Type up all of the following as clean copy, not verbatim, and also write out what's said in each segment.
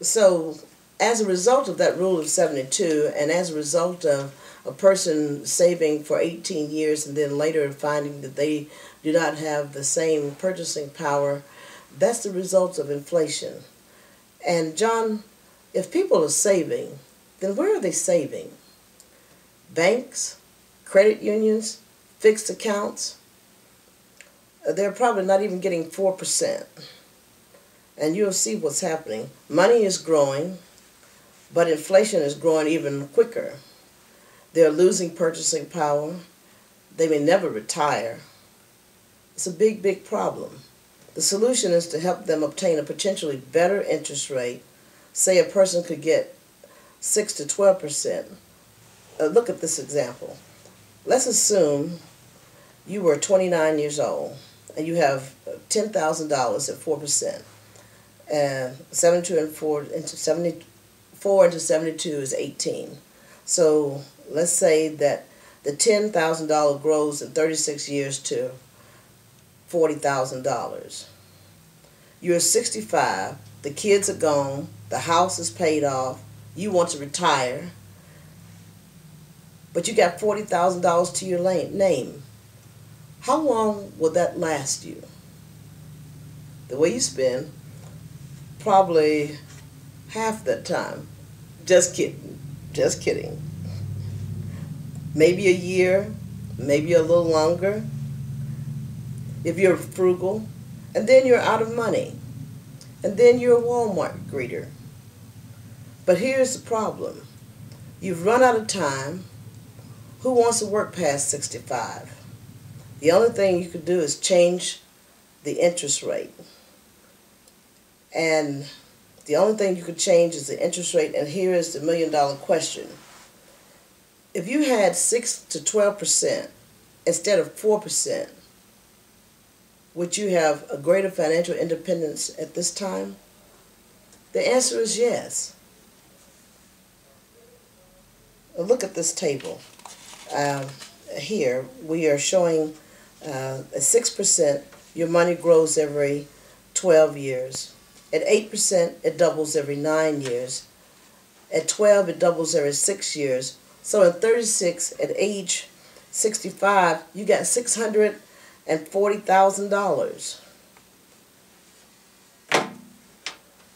So as a result of that rule of 72, and as a result of a person saving for 18 years and then later finding that they do not have the same purchasing power, that's the result of inflation. And John, if people are saving, then where are they saving? Banks, credit unions, fixed accounts? They're probably not even getting 4%. And you'll see what's happening. Money is growing, but inflation is growing even quicker. They're losing purchasing power. They may never retire. It's a big, big problem. The solution is to help them obtain a potentially better interest rate. Say a person could get 6 to 12%. Look at this example. Let's assume you were 29 years old and you have $10,000 at 4%. And 72 and 4 into 74 into 72 is 18. So let's say that the $10,000 grows in 36 years to $40,000. You're 65, the kids are gone, the house is paid off, you want to retire, but you got $40,000 to your name. How long will that last you? The way you spend, probably half that time. Just kidding. Just kidding. Maybe a year, maybe a little longer, if you're frugal, and then you're out of money, and then you're a Walmart greeter. But here's the problem. You've run out of time. Who wants to work past 65? The only thing you could do is change the interest rate. And the only thing you could change is the interest rate, and here is the million-dollar question. If you had 6 to 12% instead of 4%, would you have a greater financial independence at this time? The answer is yes. Look at this table. Here we are showing at 6%, your money grows every 12 years. At 8%, it doubles every 9 years. At 12, it doubles every 6 years. So at 36, at age 65, you got $640,000.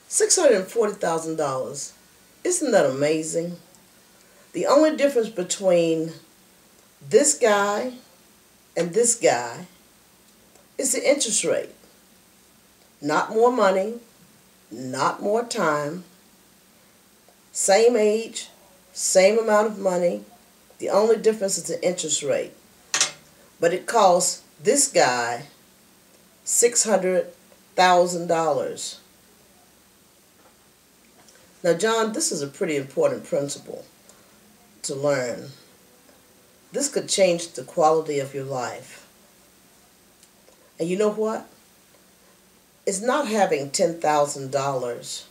$640,000. Isn't that amazing? The only difference between this guy and this guy is the interest rate. Not more money, not more time, same age, same amount of money. The only difference is the interest rate. But it costs this guy $600,000. Now, John, this is a pretty important principle to learn. This could change the quality of your life. And you know what? It's not having $10,000.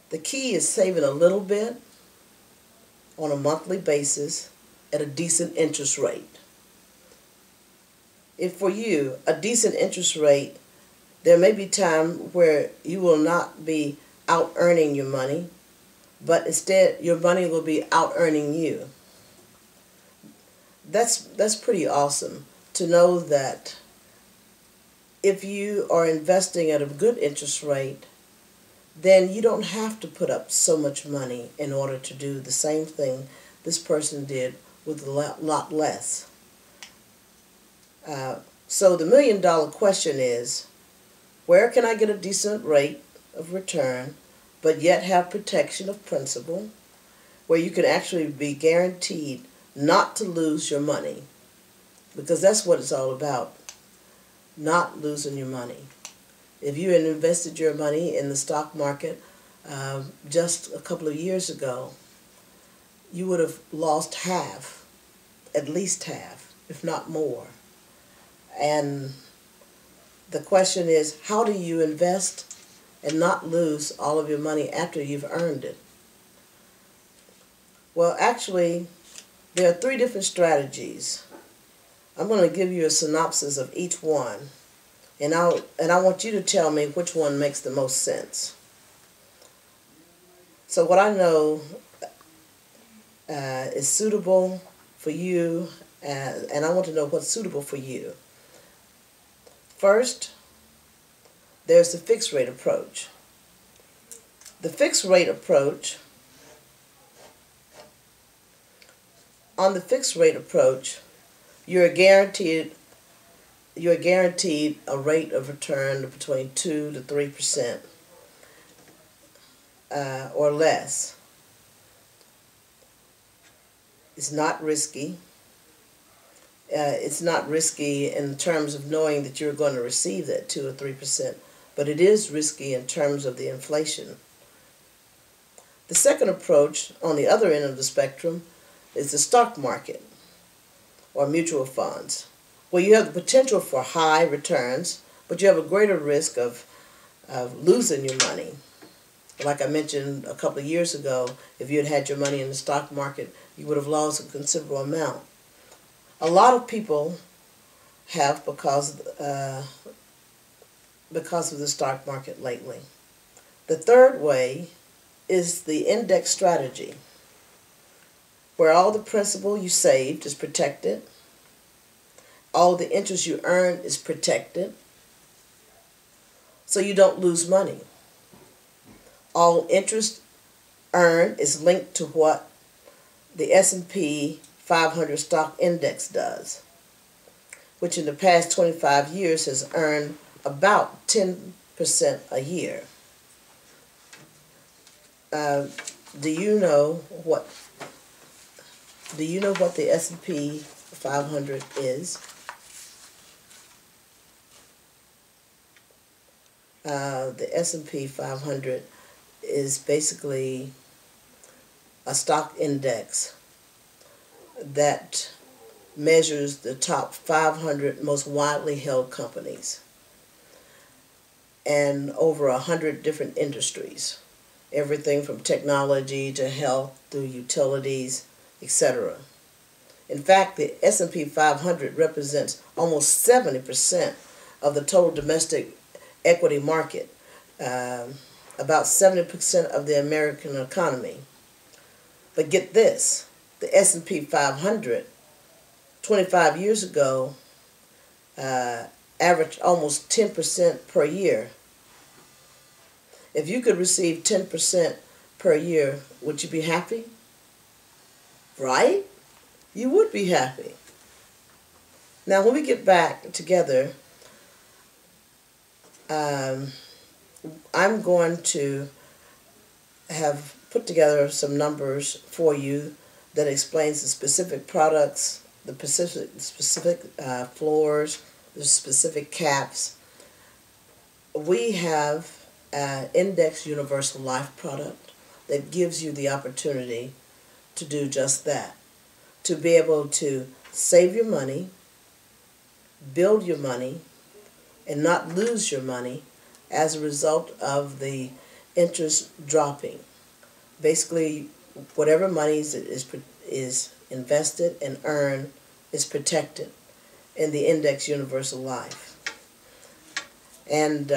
The key is saving a little bit on a monthly basis at a decent interest rate. If for you, a decent interest rate, there may be time where you will not be out earning your money, but instead your money will be out earning you. That's pretty awesome to know that if you are investing at a good interest rate, then you don't have to put up so much money in order to do the same thing this person did with a lot less. So the million-dollar question is, where can I get a decent rate of return, but yet have protection of principal, where you can actually be guaranteed not to lose your money? Because that's what it's all about, not losing your money. If you had invested your money in the stock market just a couple of years ago, you would have lost half, at least half, if not more. And the question is, how do you invest and not lose all of your money after you've earned it? Well, actually, there are 3 different strategies. I'm going to give you a synopsis of each one, and I want you to tell me which one makes the most sense. So what I know is suitable for you, and I want to know what's suitable for you. First, there's the fixed rate approach. The fixed rate approach, on the fixed rate approach, you're guaranteed a rate of return of between 2 to 3% or less. It's not risky. It's not risky in terms of knowing that you're going to receive that 2 or 3%, but it is risky in terms of the inflation. The second approach, on the other end of the spectrum, is the stock market or mutual funds, where you have the potential for high returns, but you have a greater risk of losing your money. Like I mentioned a couple of years ago, if you had had your money in the stock market, you would have lost a considerable amount. A lot of people have because of the stock market lately. The third way is the index strategy, where all the principal you saved is protected, all the interest you earn is protected, so you don't lose money. All interest earned is linked to what the S&P 500 stock index does, which in the past 25 years has earned about 10% a year. Do you know what the S&P 500 is? The S&P 500 is basically a stock index that measures the top 500 most widely held companies and over 100 different industries, everything from technology to health to utilities, etc. In fact, the S&P 500 represents almost 70% of the total domestic equity market, about 70% of the American economy. But get this, the S&P 500, 25 years ago, averaged almost 10% per year. If you could receive 10% per year, would you be happy? Right? You would be happy. Now, when we get back together, I'm going to have put together some numbers for you that explains the specific products, the specific floors, the specific caps. We have an Index Universal Life product that gives you the opportunity to do just that, to be able to save your money, build your money, and not lose your money as a result of the interest dropping. Basically, whatever money is invested and earned is protected in the Index Universal Life. And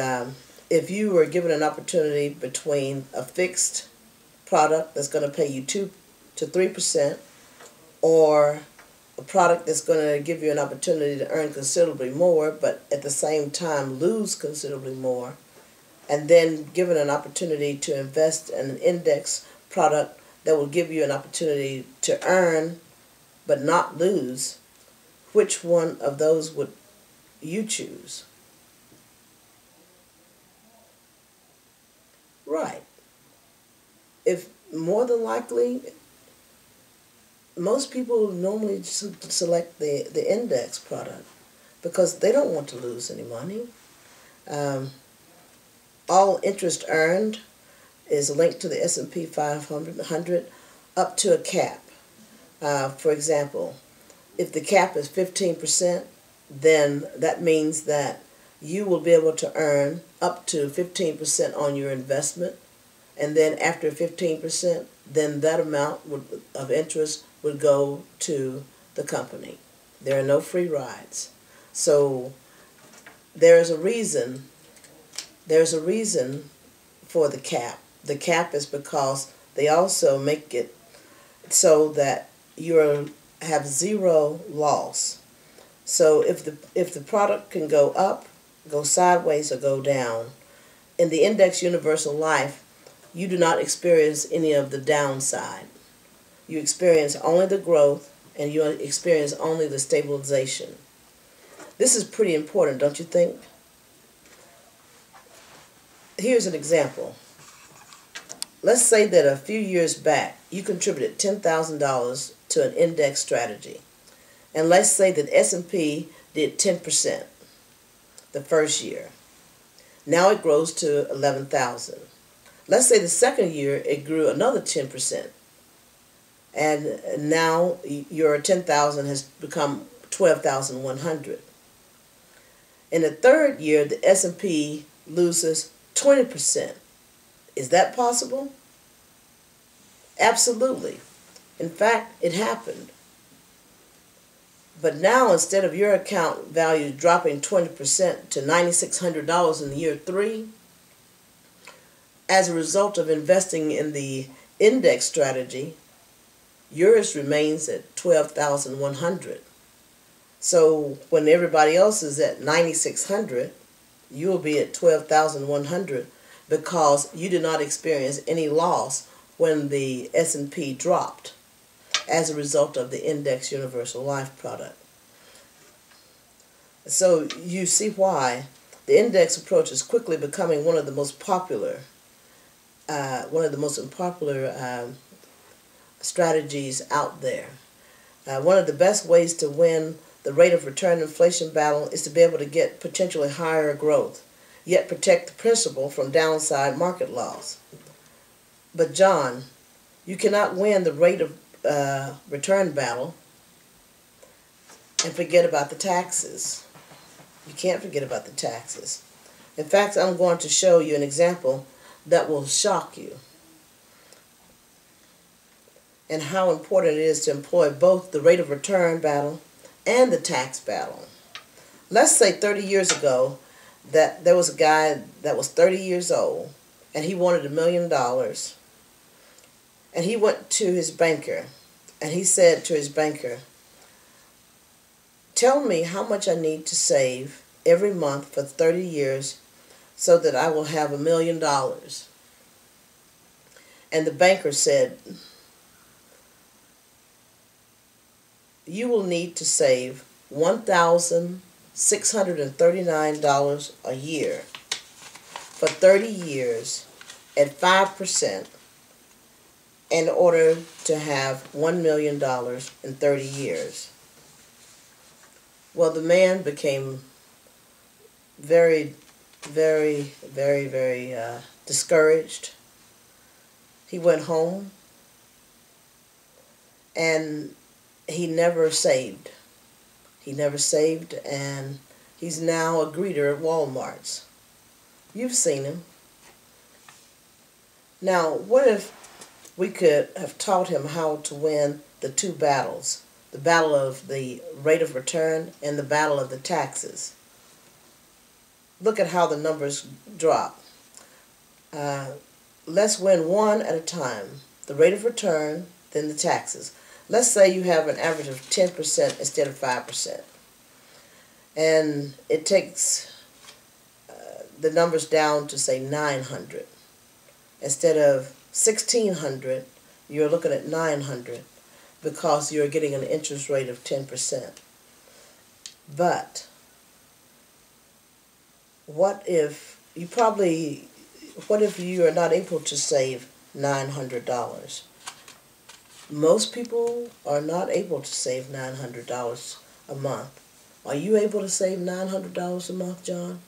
if you were given an opportunity between a fixed product that's going to pay you 2 to 3%, or a product that's going to give you an opportunity to earn considerably more, but at the same time lose considerably more, and then given an opportunity to invest in an index product that will give you an opportunity to earn but not lose, which one of those would you choose? Right. If more than likely, most people normally select the index product because they don't want to lose any money. All interest earned is linked to the S&P 500 up to a cap. For example, if the cap is 15%, then that means that you will be able to earn up to 15% on your investment, and then after 15%, then that amount of interest would go to the company. There are no free rides. So there's a reason for the cap. The cap is because they also make it so that you have zero loss. So if the product can go up, go sideways, or go down, in the index universal life, you do not experience any of the downside. You experience only the growth, and you experience only the stabilization. This is pretty important, don't you think? Here's an example. Let's say that a few years back, you contributed $10,000 to an index strategy. And let's say that S&P did 10% the first year. Now it grows to 11,000. Let's say the second year it grew another 10%. And now your 10,000 has become 12,100. In the third year, the S&P loses 20%. Is that possible? Absolutely. In fact, it happened. But now, instead of your account value dropping 20% to $9,600 in year 3, as a result of investing in the index strategy, yours remains at 12,100. So when everybody else is at 9,600, you will be at 12,100 because you did not experience any loss when the S&P dropped as a result of the Index Universal Life product. So you see why the index approach is quickly becoming one of the most popular strategies out there. One of the best ways to win the rate of return inflation battle is to be able to get potentially higher growth, yet protect the principal from downside market loss. But John, you cannot win the rate of return battle and forget about the taxes. You can't forget about the taxes. In fact, I'm going to show you an example that will shock you, and how important it is to employ both the rate of return battle and the tax battle. Let's say 30 years ago that there was a guy that was 30 years old and he wanted $1 million, and he went to his banker and he said to his banker, "Tell me how much I need to save every month for 30 years so that I will have $1 million." And the banker said, "You will need to save $1,639 a year for 30 years at 5% in order to have $1 million in 30 years. Well, the man became very discouraged. He went home and he never saved. He never saved, and he's now a greeter at Walmart's. You've seen him. Now, what if we could have taught him how to win the two battles, the battle of the rate of return and the battle of the taxes? Look at how the numbers drop. Let's win one at a time. The rate of return, then the taxes. Let's say you have an average of 10% instead of 5%. And it takes the numbers down to, say, 900. Instead of 1,600, you're looking at 900 because you're getting an interest rate of 10%. But what if you are not able to save $900? Most people are not able to save $900 a month. Are you able to save $900 a month, John?